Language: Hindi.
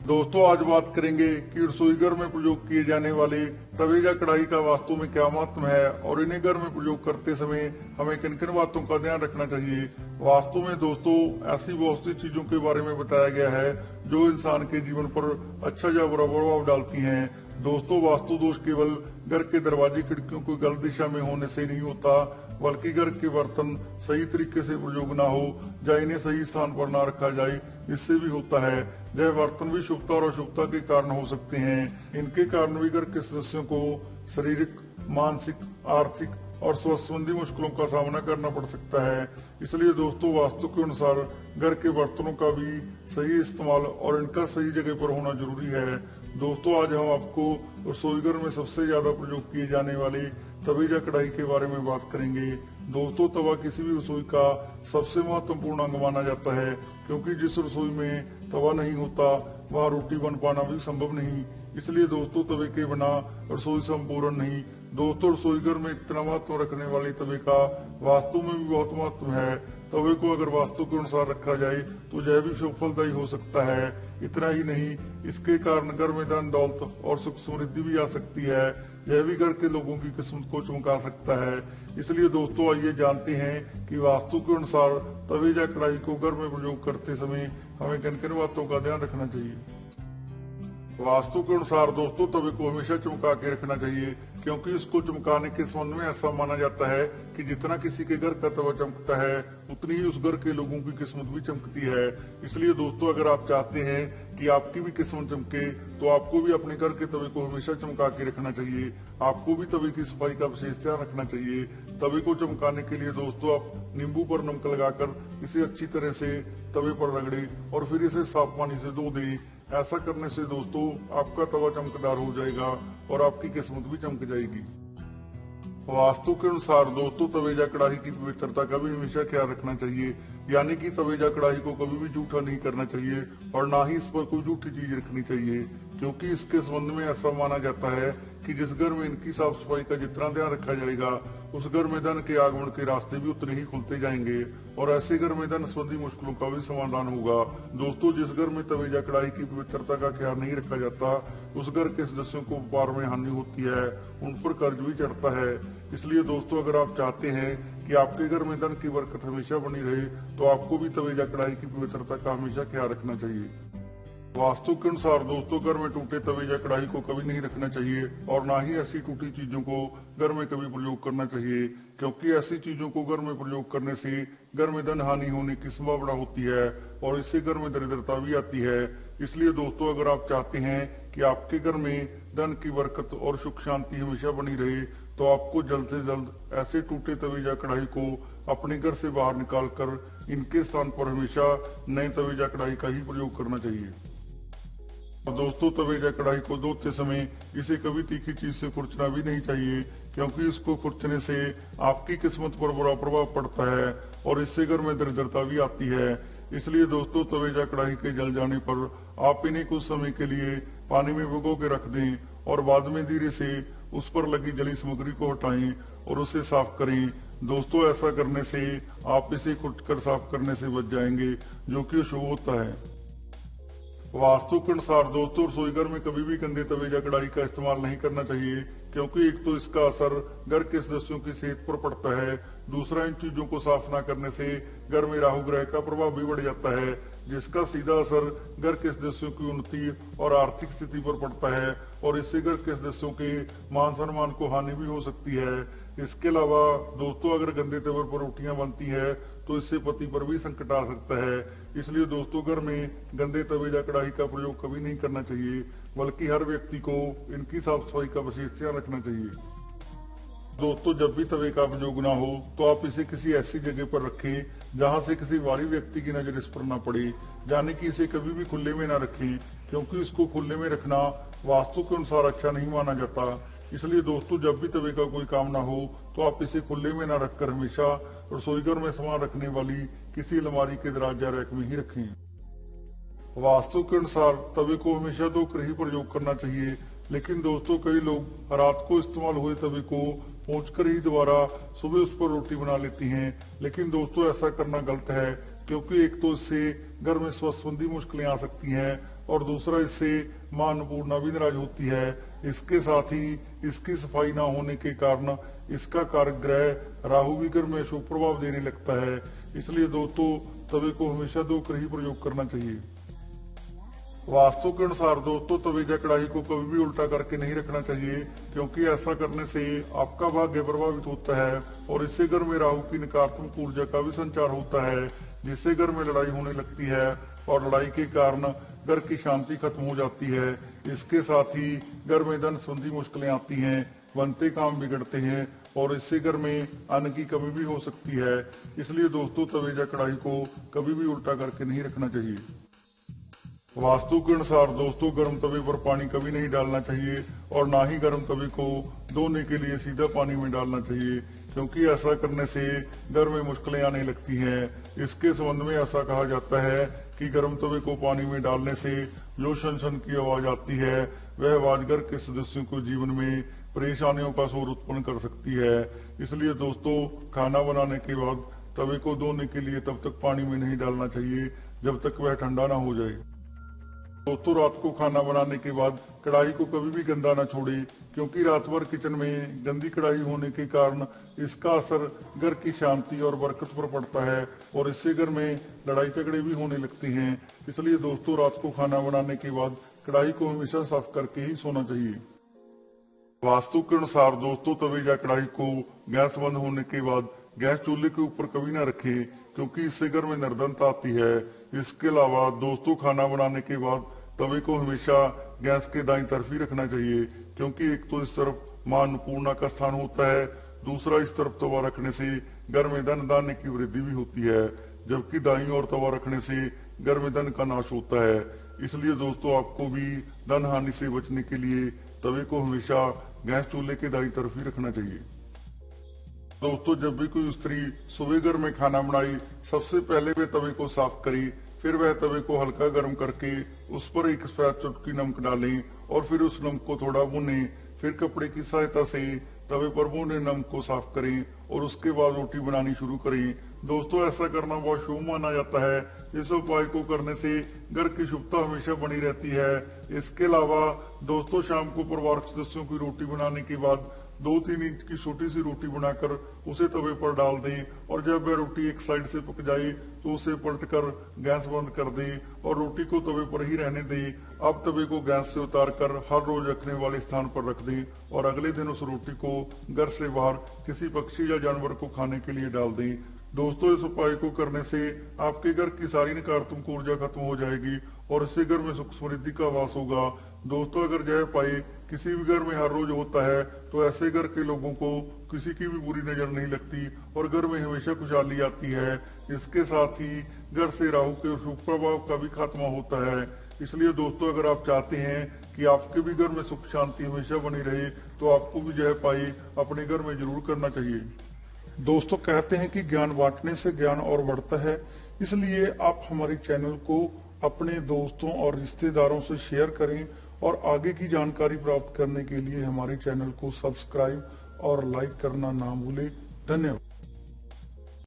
दोस्तों आज बात करेंगे कि रसोई घर में प्रयोग किए जाने वाले तवे या कढ़ाई का वास्तु में क्या महत्व है और इन्हें घर में प्रयोग करते समय हमें किन किन बातों का ध्यान रखना चाहिए। वास्तु में दोस्तों ऐसी बहुत सी चीजों के बारे में बताया गया है जो इंसान के जीवन पर अच्छा या बुरा प्रभाव डालती हैं। दोस्तों वास्तु दोष केवल घर के दरवाजे खिड़कियों को गलत दिशा में होने से नहीं होता, बल्कि घर के बर्तन सही तरीके से प्रयोग ना हो या इन्हें सही स्थान पर ना रखा जाए इससे भी होता है। यह बर्तन भी शुभता और अशुभता के कारण हो सकते हैं। इनके कारण भी घर के सदस्यों को शारीरिक, मानसिक, आर्थिक और स्वास्थ्य संबंधी मुश्किलों का सामना करना पड़ सकता है। इसलिए दोस्तों वास्तु के अनुसार घर के बर्तनों का भी सही इस्तेमाल और इनका सही जगह पर होना जरूरी है। दोस्तों आज हम आपको रसोई घर में सबसे ज्यादा प्रयोग किए जाने वाले तवे या कढ़ाई के बारे में बात करेंगे। दोस्तों तवा किसी भी रसोई का सबसे महत्वपूर्ण अंग माना जाता है, क्योंकि जिस रसोई में तवा नहीं होता वहाँ रोटी बन पाना भी संभव नहीं। इसलिए दोस्तों तवे के बिना रसोई संपूर्ण नहीं। दोस्तों रसोई घर में इतना महत्व रखने वाले तवे का वास्तु में भी बहुत महत्व है। तवे को अगर वास्तु के अनुसार रखा जाए तो यह भी सफलदायी हो सकता है। इतना ही नहीं, इसके कारण घर में धन दौलत और सुख समृद्धि भी आ सकती है। यह भी घर के लोगों की किस्मत को चमका सकता है। इसलिए दोस्तों आइए जानते हैं कि वास्तु के अनुसार तवे या कढ़ाई को घर में प्रयोग करते समय हमें किन किन बातों का ध्यान रखना चाहिए। वास्तु के अनुसार दोस्तों तवे को हमेशा चमका के रखना चाहिए, क्योंकि इसको चमकाने के संबंध में ऐसा माना जाता है कि जितना किसी के घर का तवा चमकता है उतनी ही उस घर के लोगों की किस्मत भी चमकती है। इसलिए दोस्तों अगर आप चाहते हैं कि आपकी भी किस्मत चमके तो आपको भी अपने घर के तवे को हमेशा चमका के रखना चाहिए। आपको भी तवे की सफाई का विशेष ध्यान रखना चाहिए। तवे को चमकाने के लिए दोस्तों आप नींबू पर नमक लगाकर इसे अच्छी तरह से तवे पर रगड़े और फिर इसे साफ पानी से धो दें। ऐसा करने से दोस्तों आपका तवा चमकदार हो जाएगा और आपकी किस्मत भी चमक जाएगी। वास्तु के अनुसार दोस्तों तवे या कढ़ाई की पवित्रता का भी हमेशा ख्याल रखना चाहिए, यानी कि तवे या कढ़ाई को कभी भी जूठा नहीं करना चाहिए और ना ही इस पर कोई जूठी चीज रखनी चाहिए, क्योंकि इसके संबंध में ऐसा माना जाता है कि जिस घर में इनकी साफ सफाई का जितना ध्यान रखा जाएगा उस घर में धन के आगमन के रास्ते भी उतने ही खुलते जाएंगे और ऐसे घर में धन संबंधी मुश्किलों का भी समाधान होगा। दोस्तों जिस घर में तवे या कढ़ाई की पवित्रता का ख्याल नहीं रखा जाता उस घर के सदस्यों को व्यापार में हानि होती है, उन पर कर्ज भी चढ़ता है। इसलिए दोस्तों अगर आप चाहते हैं कि आपके घर में धन की बरकत हमेशा बनी रहे तो आपको भी तवे या कढ़ाई की पवित्रता का हमेशा ख्याल रखना चाहिए। वास्तु के अनुसार दोस्तों घर में टूटे तवे या कढ़ाई को कभी नहीं रखना चाहिए और ना ही ऐसी टूटी चीजों को घर में कभी प्रयोग करना चाहिए, क्योंकि ऐसी चीजों को घर में प्रयोग करने से घर में धन हानि होने की संभावना होती है और इससे घर में दरिद्रता भी आती है। इसलिए दोस्तों अगर आप चाहते हैं कि आपके घर में धन की बरकत और सुख शांति हमेशा बनी रहे तो आपको जल्द से जल्द ऐसे टूटे तवे या कढ़ाई को अपने घर से बाहर निकाल कर इनके स्थान पर हमेशा नए तवे या कढ़ाई का ही प्रयोग करना चाहिए। दोस्तों तवे या कढ़ाई को धोते समय इसे कभी तीखी चीज से कुचलना भी नहीं चाहिए, क्योंकि इसको कुचलने से आपकी किस्मत पर बुरा प्रभाव पड़ता है और इससे घर में दरिद्रता भी आती है। इसलिए दोस्तों तवे या कढ़ाई के जल जाने पर आप इन्हें कुछ समय के लिए पानी में भिगो के रख दें और बाद में धीरे से उस पर लगी जली सामग्री को हटाएं और उसे साफ करें। दोस्तों ऐसा करने से आप इसे कुचकर साफ करने से बच जाएंगे, जो कि अशुभ होता है। वास्तु के अनुसार दोस्तों रसोई घर में कभी भी गंदे तवे या कढ़ाई का इस्तेमाल नहीं करना चाहिए, क्योंकि एक तो इसका असर घर के सदस्यों की सेहत पर पड़ता है, दूसरा इन चीजों को साफ ना करने से घर में राहु ग्रह का प्रभाव भी बढ़ जाता है, जिसका सीधा असर घर के सदस्यों की उन्नति और आर्थिक स्थिति पर पड़ता है और इससे घर के सदस्यों के मान सम्मान को हानि भी हो सकती है। इसके अलावा दोस्तों अगर गंदे तवे पर रोटियां बनती है तो इससे पति पर भी संकट आ सकता है। इसलिए दोस्तों घर में गंदे तवे या कढ़ाई का प्रयोग कभी नहीं करना चाहिए, बल्कि हर व्यक्ति को इनकी साफ सफाई का विशेष ध्यान रखना चाहिए। दोस्तों जब भी तवे का प्रयोग ना हो तो आप इसे किसी ऐसी जगह पर रखें जहां से किसी बाहरी व्यक्ति की नजर इस पर ना पड़े, यानी कि इसे कभी भी खुले में ना रखें, क्योंकि इसको खुले में रखना वास्तु के अनुसार अच्छा नहीं माना जाता। इसलिए दोस्तों जब भी तवे का कोई काम ना हो तो आप इसे खुले में ना रखकर हमेशा रसोई घर में सामान रखने वाली किसी अलमारी के दराज या रैक में ही रखें। वास्तु के अनुसार तवे को हमेशा धोकर ही प्रयोग करना चाहिए, लेकिन दोस्तों कई लोग रात को इस्तेमाल हुए तवे को पोंछकर ही दोबारा सुबह उस पर रोटी बना लेती हैं, लेकिन दोस्तों ऐसा करना गलत है, क्योंकि एक तो इससे घर में स्वास्थ्य संबंधी मुश्किलें आ सकती हैं और दूसरा इससे मां अन्नपूर्णा भी नाराज होती है। इसके साथ ही इसकी सफाई ना होने के कारण इसका कारक ग्रह राहु भी घर में अशुभ प्रभाव देने लगता है। इसलिए दोस्तों तवे को हमेशा धोकर ही प्रयोग करना चाहिए। वास्तु के अनुसार दोस्तों तवे या कढ़ाई को कभी भी उल्टा करके नहीं रखना चाहिए, क्योंकि ऐसा करने से आपका भाग्य प्रभावित होता है और इससे घर में राहु की नकारात्मक ऊर्जा का भी संचार होता है, जिससे घर में लड़ाई होने लगती है और लड़ाई के कारण घर की शांति खत्म हो जाती है। इसके साथ ही घर में धन संबंधी मुश्किलें आती हैं, बनते काम बिगड़ते हैं और इससे घर में अन्न की कमी भी हो सकती है। इसलिए दोस्तों तवे या कढ़ाई को कभी भी उल्टा करके नहीं रखना चाहिए। वास्तु के अनुसार दोस्तों गर्म तवे पर पानी कभी नहीं डालना चाहिए और ना ही गर्म तवे को धोने के लिए सीधा पानी में डालना चाहिए, क्योंकि ऐसा करने से घर में मुश्किलें आने लगती हैं। इसके संबंध में ऐसा कहा जाता है कि गर्म तवे को पानी में डालने से जो शन की आवाज आती है वह आवाज घर के सदस्यों को जीवन में परेशानियों का शोर उत्पन्न कर सकती है। इसलिए दोस्तों खाना बनाने के बाद तवे को धोने के लिए तब तक पानी में नहीं डालना चाहिए जब तक वह ठंडा ना हो जाए। दोस्तों रात को खाना बनाने के बाद कढ़ाई को कभी भी गंदा ना छोड़े, क्योंकि रात भर किचन में गंदी कढ़ाई होने के कारण इसका असर घर की शांति और बरकत पर पड़ता है और इससे घर में लड़ाई झगड़े भी होने लगते हैं। इसलिए दोस्तों रात को खाना बनाने के बाद कढ़ाई को हमेशा साफ करके ही सोना चाहिए। वास्तु के अनुसार दोस्तों तवे या कढ़ाई को गैस बंद होने के बाद गैस चूल्हे के ऊपर कभी ना रखें, क्योंकि इससे घर में निर्धनता आती है। इसके अलावा दोस्तों खाना बनाने के बाद तवे को हमेशा गैस के दाईं तरफ ही रखना चाहिए, क्योंकि एक तो इस तरफ मां अन्नपूर्णा का स्थान होता है, दूसरा इस तरफ तवा रखने से घर में धन धान्य की वृद्धि भी होती है, जबकि दाईं ओर तवा रखने से घर में धन का नाश होता है। इसलिए दोस्तों आपको भी धन हानि से बचने के लिए तवे को हमेशा गैस चूल्हे के दाईं तरफ ही रखना चाहिए। दोस्तों जब भी कोई स्त्री सुबह घर में खाना बनाए सबसे पहले वे तवे को साफ करें, फिर वह तवे को हल्का गर्म करके उस पर एक सफेद चुटकी नमक डालें और फिर उस नमक को थोड़ा भूनें। फिर कपड़े की सहायता से तवे पर भुने नमक को साफ करें और उसके बाद रोटी बनानी शुरू करें। दोस्तों ऐसा करना बहुत शुभ माना जाता है। इस उपाय को करने से घर की शुभता हमेशा बनी रहती है। इसके अलावा दोस्तों शाम को परिवार के सदस्यों की रोटी बनाने के बाद 2-3 इंच की छोटी सी रोटी बनाकर उसे तवे पर डाल दें और जब वह रोटी एक साइड से पक जाए तो उसे पलटकर गैस बंद कर दें और रोटी को तवे पर ही रहने दें। अब तवे को गैस से उतारकर हर रोज रखने वाले स्थान पर रख दें और अगले दिन उस रोटी को घर से बाहर किसी पक्षी या जानवर को खाने के लिए डाल दें। दोस्तों इस उपाय को करने से आपके घर की सारी नकारात्मक ऊर्जा खत्म हो जाएगी और इससे घर में सुख समृद्धि का वास होगा। दोस्तों अगर यह उपाय किसी भी घर में हर रोज होता है तो ऐसे घर के लोगों को किसी की भी बुरी नजर नहीं लगती और घर में हमेशा खुशहाली आती है। इसके साथ ही घर से राहु के शुभ प्रभाव का भी खात्मा होता है। इसलिए दोस्तों अगर आप चाहते हैं कि आपके भी घर में सुख शांति हमेशा बनी रहे तो आपको भी यह उपाय अपने घर में जरूर करना चाहिए। दोस्तों कहते हैं कि ज्ञान बांटने से ज्ञान और बढ़ता है, इसलिए आप हमारे चैनल को अपने दोस्तों और रिश्तेदारों से शेयर करें और आगे की जानकारी प्राप्त करने के लिए हमारे चैनल को सब्सक्राइब और लाइक करना ना भूलें। धन्यवाद।